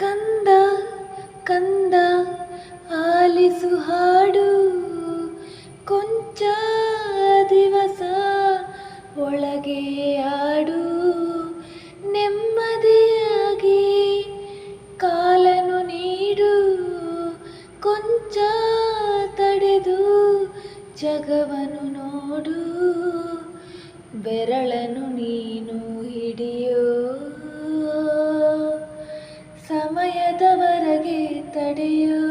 ಕಂದ ಕಂದ ಆಲಿಸು ಹಾಡು, ಕೊಂಚ ದಿವಸ ಒಳಗೆ ಆಡು. ನೆಮ್ಮದಿಯಾಗಿ ಕಾಲನು ನೀಡು, ಕೊಂಚ ತಡೆದು ಜಗವನ್ನು ನೋಡು. ಬೆರಳನು ನೀನು ಹಿಡಿಯೋ, ಸಮಯದವರೆಗೆ ತಡೆಯೋ.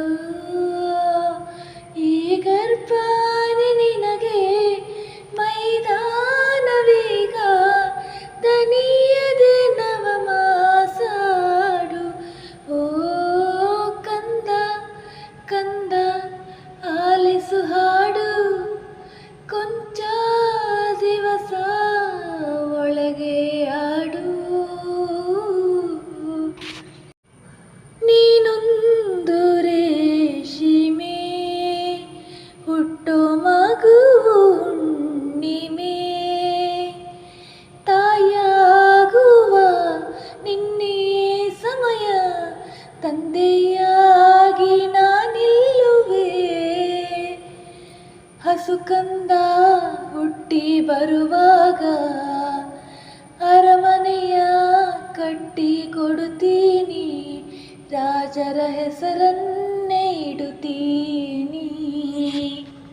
ಈ ಗರ್ಭಾನಿ ನಿನಗೆ ಮೈದಾನವೀಗ, ದನಿಯದೆ ನವಮಾಸಾಡು. ಓ ಕಂದ ಕಂದ ಆಲಿಸು ಹಾಡು, ಕೊಂಚ ದಿವಸ ಒಳಗೆ ಆಡು. ನೀನೊಂದು ರೇಷಿಮೆ, ಹುಟ್ಟೋ ಮಗುವು ಹುಣ್ಣಿಮೆ. ತಾಯಾಗುವ ನಿನ್ನೆ ಸಮಯ, ತಂದೆಯಾಗಿ ನಾನಿಲ್ಲುವೆ. ಹಸು ಕಂದ ಹುಟ್ಟಿ ಬರುವಾಗ, ಅರಮನೆಯ ಕಟ್ಟಿ ಕೊಡುತ್ತೀನಿ, ರಾಜರ ಹೆಸರನ್ನೇ ಇಡುತ್ತೀನಿ.